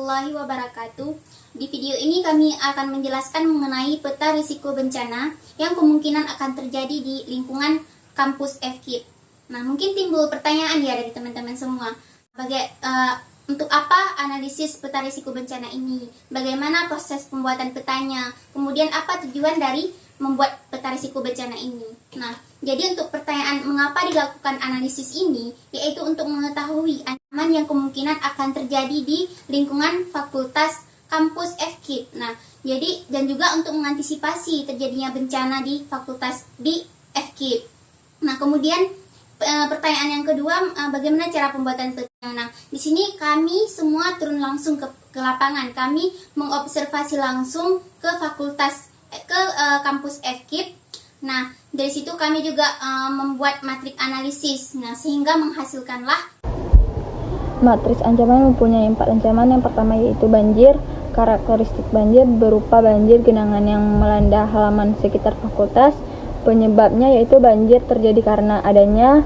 warahmatullahi wabarakatuh. Di video ini kami akan menjelaskan mengenai peta risiko bencana yang kemungkinan akan terjadi di lingkungan kampus FKIP. Nah, mungkin timbul pertanyaan ya dari teman-teman semua. Untuk apa analisis peta risiko bencana ini? Bagaimana proses pembuatan petanya? Kemudian apa tujuan dari membuat peta risiko bencana ini? Nah, jadi untuk pertanyaan mengapa dilakukan analisis ini, yaitu untuk mengetahui ancaman yang kemungkinan akan terjadi di lingkungan fakultas kampus FKIP. Nah, jadi dan juga untuk mengantisipasi terjadinya bencana di fakultas di FKIP. Nah, kemudian pertanyaan yang kedua, bagaimana cara pembuatan petanya? Nah, di sini kami semua turun langsung ke lapangan. Kami mengobservasi langsung ke kampus FKIP. Nah, dari situ kami juga membuat matrik analisis. Nah, sehingga menghasilkanlah matriks ancaman mempunyai 4 ancaman. Yang pertama yaitu banjir. Karakteristik banjir berupa banjir genangan yang melanda halaman sekitar fakultas. Penyebabnya yaitu banjir terjadi karena adanya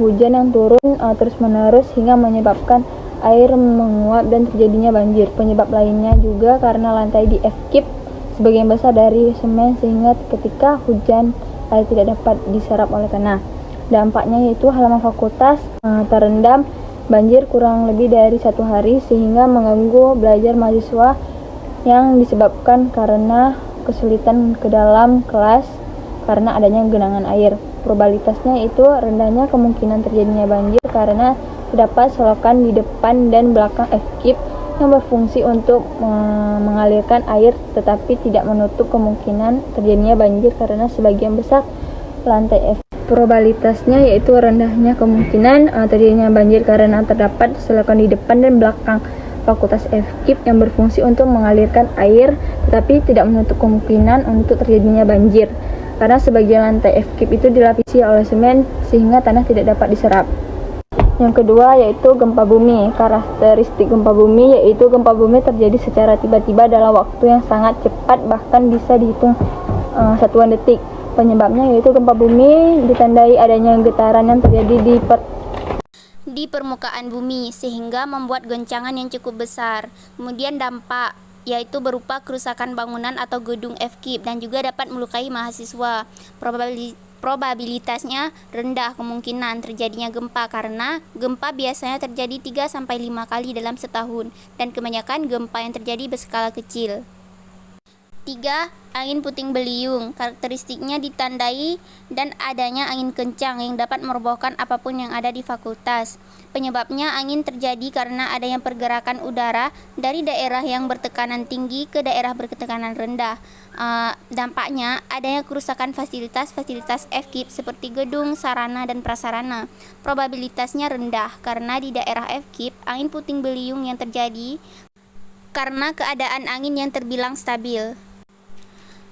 hujan yang turun terus-menerus hingga menyebabkan air menguap dan terjadinya banjir. Penyebab lainnya juga karena lantai di FKIP sebagian besar dari semen sehingga ketika hujan air tidak dapat diserap oleh tanah. Dampaknya yaitu halaman fakultas terendam banjir kurang lebih dari 1 hari sehingga mengganggu belajar mahasiswa yang disebabkan karena kesulitan ke dalam kelas karena adanya genangan air. Probabilitasnya itu rendahnya kemungkinan terjadinya banjir karena terdapat selokan di depan dan belakang FKIP yang berfungsi untuk mengalirkan air, tetapi tidak menutup kemungkinan terjadinya banjir karena sebagian besar lantai FKIP. Probabilitasnya yaitu rendahnya kemungkinan terjadinya banjir karena terdapat selokan di depan dan belakang fakultas FKIP yang berfungsi untuk mengalirkan air, tetapi tidak menutup kemungkinan untuk terjadinya banjir karena sebagian lantai FKIP itu dilapisi oleh semen sehingga tanah tidak dapat diserap. Yang kedua yaitu gempa bumi. Karakteristik gempa bumi yaitu gempa bumi terjadi secara tiba-tiba dalam waktu yang sangat cepat, bahkan bisa dihitung satuan detik. Penyebabnya yaitu gempa bumi ditandai adanya getaran yang terjadi di permukaan bumi sehingga membuat goncangan yang cukup besar. Kemudian dampak yaitu berupa kerusakan bangunan atau gedung FKIP dan juga dapat melukai mahasiswa. Probabilitasnya rendah kemungkinan terjadinya gempa karena gempa biasanya terjadi 3-5 kali dalam setahun dan kebanyakan gempa yang terjadi berskala kecil. 3. Angin puting beliung. Karakteristiknya ditandai dan adanya angin kencang yang dapat merobohkan apapun yang ada di fakultas. Penyebabnya angin terjadi karena adanya pergerakan udara dari daerah yang bertekanan tinggi ke daerah bertekanan rendah. Dampaknya adanya kerusakan fasilitas FKIP seperti gedung, sarana, dan prasarana. Probabilitasnya rendah karena di daerah FKIP angin puting beliung yang terjadi karena keadaan angin yang terbilang stabil.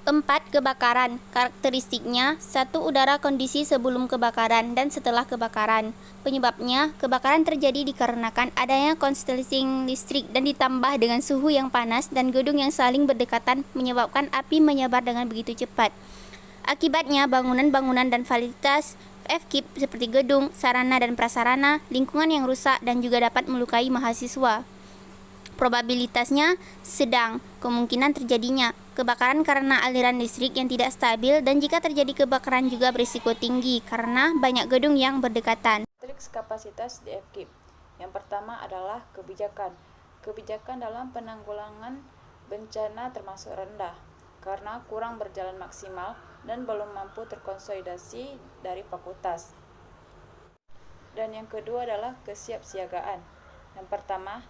4. Kebakaran. Karakteristiknya 1. Udara kondisi sebelum kebakaran dan setelah kebakaran. Penyebabnya, kebakaran terjadi dikarenakan adanya konsleting listrik dan ditambah dengan suhu yang panas dan gedung yang saling berdekatan menyebabkan api menyebar dengan begitu cepat. Akibatnya, bangunan-bangunan dan fasilitas FKIP seperti gedung, sarana dan prasarana, lingkungan yang rusak dan juga dapat melukai mahasiswa. Probabilitasnya sedang kemungkinan terjadinya kebakaran karena aliran listrik yang tidak stabil, dan jika terjadi kebakaran juga berisiko tinggi karena banyak gedung yang berdekatan. Matriks kapasitas di FKIP. Yang pertama adalah kebijakan. Kebijakan dalam penanggulangan bencana termasuk rendah karena kurang berjalan maksimal dan belum mampu terkonsolidasi dari fakultas. Dan yang kedua adalah kesiapsiagaan. Yang pertama,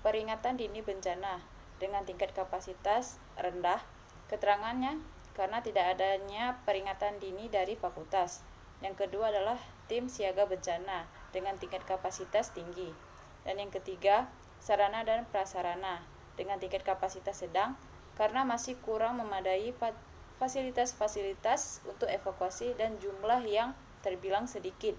peringatan dini bencana dengan tingkat kapasitas rendah. Keterangannya karena tidak adanya peringatan dini dari fakultas. Yang kedua adalah tim siaga bencana dengan tingkat kapasitas tinggi. Dan yang ketiga, sarana dan prasarana dengan tingkat kapasitas sedang karena masih kurang memadai fasilitas-fasilitas untuk evakuasi dan jumlah yang terbilang sedikit.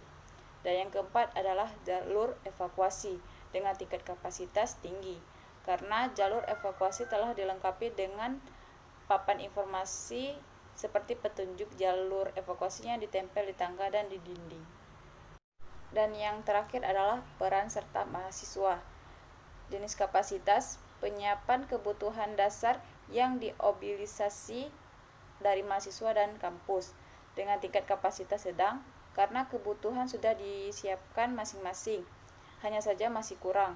Dan yang keempat adalah jalur evakuasi dengan tingkat kapasitas tinggi karena jalur evakuasi telah dilengkapi dengan papan informasi seperti petunjuk jalur evakuasinya ditempel di tangga dan di dinding. Dan yang terakhir adalah peran serta mahasiswa. Jenis kapasitas, penyiapan kebutuhan dasar yang diobilisasi dari mahasiswa dan kampus dengan tingkat kapasitas sedang karena kebutuhan sudah disiapkan masing-masing, hanya saja masih kurang.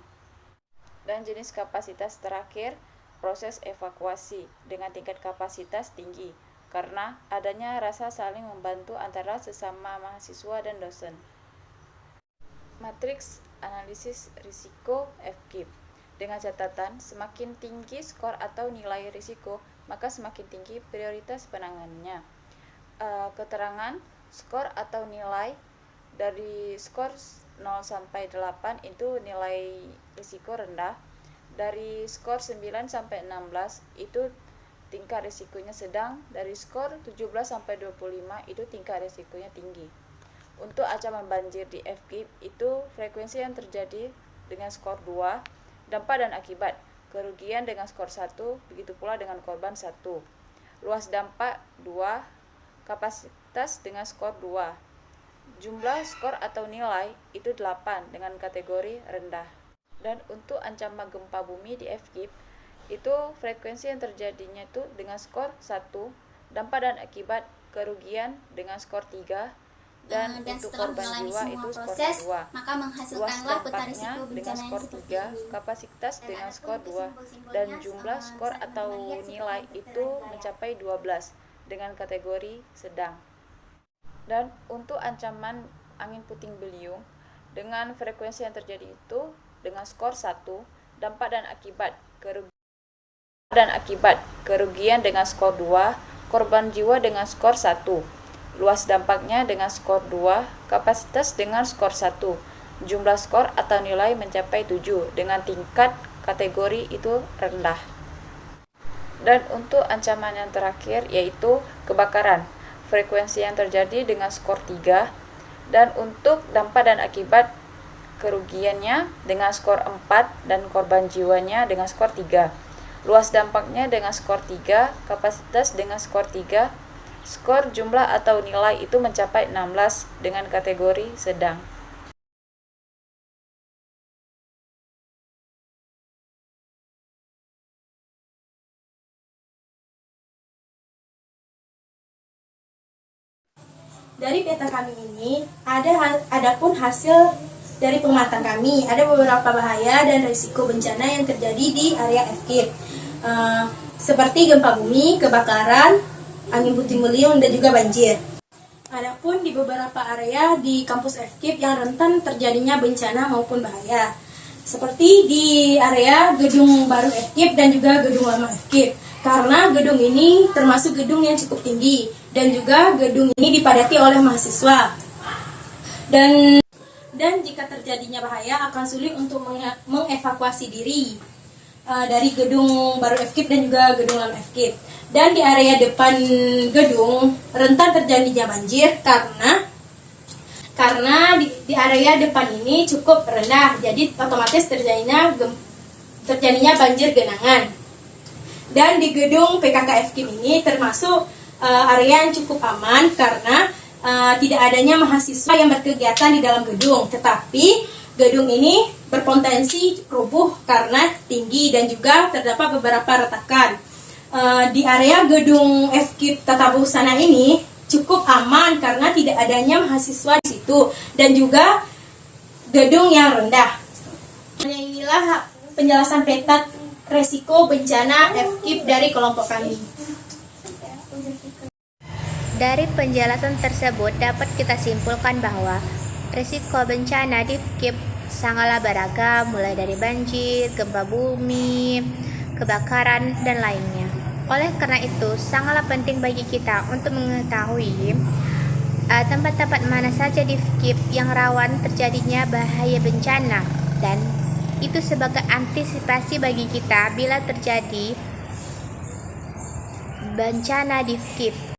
Dan jenis kapasitas terakhir, proses evakuasi dengan tingkat kapasitas tinggi karena adanya rasa saling membantu antara sesama mahasiswa dan dosen. Matriks analisis risiko FKIP. Dengan catatan, semakin tinggi skor atau nilai risiko, maka semakin tinggi prioritas penanganannya. Keterangan, skor atau nilai dari skor 0 sampai 8 itu nilai risiko rendah. Dari skor 9 sampai 16 itu tingkat risikonya sedang. Dari skor 17 sampai 25 itu tingkat risikonya tinggi. Untuk ancaman banjir di FKIP itu frekuensi yang terjadi dengan skor 2, dampak dan akibat, kerugian dengan skor 1, begitu pula dengan korban 1. Luas dampak 2, kapasitas dengan skor 2. Jumlah skor atau nilai itu 8 dengan kategori rendah. Dan untuk ancaman gempa bumi di FKIP, itu frekuensi yang terjadinya itu dengan skor 1, dampak dan akibat, kerugian dengan skor 3, dan untuk korban jiwa itu skor 2. Maka Luas menghasilkanlah peta dampaknya risiko dengan bencana yang skor seperti 3, ini. kapasitas Dan dengan adapun skor 2, simbol-simbolnya dan jumlah skor saat atau melihat nilai seperti itu peta wilayah. mencapai 12 dengan kategori sedang. Dan untuk ancaman angin puting beliung dengan frekuensi yang terjadi itu dengan skor 1, dampak dan akibat, kerugian dengan skor 2, korban jiwa dengan skor 1. Luas dampaknya dengan skor 2, kapasitas dengan skor 1. Jumlah skor atau nilai mencapai 7 dengan tingkat kategori itu rendah. Dan untuk ancaman yang terakhir yaitu kebakaran. Frekuensi yang terjadi dengan skor 3. Dan untuk dampak dan akibat, kerugiannya dengan skor 4 dan korban jiwanya dengan skor 3. Luas dampaknya dengan skor 3, kapasitas dengan skor 3. Skor jumlah atau nilai itu mencapai 16 dengan kategori sedang. Dari peta kami ini, adapun hasil dari pengamatan kami, ada beberapa bahaya dan risiko bencana yang terjadi di area FKIP, seperti gempa bumi, kebakaran, angin puting beliung, dan juga banjir. Adapun di beberapa area di kampus FKIP yang rentan terjadinya bencana maupun bahaya, seperti di area gedung baru FKIP dan juga gedung lama FKIP. Karena gedung ini termasuk gedung yang cukup tinggi dan juga gedung ini dipadati oleh mahasiswa. Dan jika terjadinya bahaya akan sulit untuk mengevakuasi diri dari gedung baru FKIP dan juga gedung lama FKIP. Dan di area depan gedung rentan terjadinya banjir karena di area depan ini cukup rendah, jadi otomatis terjadinya banjir genangan. Dan di gedung PKK FKIP ini termasuk area yang cukup aman karena tidak adanya mahasiswa yang berkegiatan di dalam gedung, tetapi gedung ini berpotensi rubuh karena tinggi dan juga terdapat beberapa retakan. Di area gedung FKIP Tata Busana ini cukup aman karena tidak adanya mahasiswa di situ dan juga gedung yang rendah. Inilah penjelasan peta resiko bencana FKIP dari kelompok kami. Dari penjelasan tersebut dapat kita simpulkan bahwa risiko bencana di FKIP sangatlah beragam, mulai dari banjir, gempa bumi, kebakaran, dan lainnya. Oleh karena itu, sangatlah penting bagi kita untuk mengetahui tempat-tempat mana saja di FKIP yang rawan terjadinya bahaya bencana, dan itu sebagai antisipasi bagi kita bila terjadi bencana di FKIP.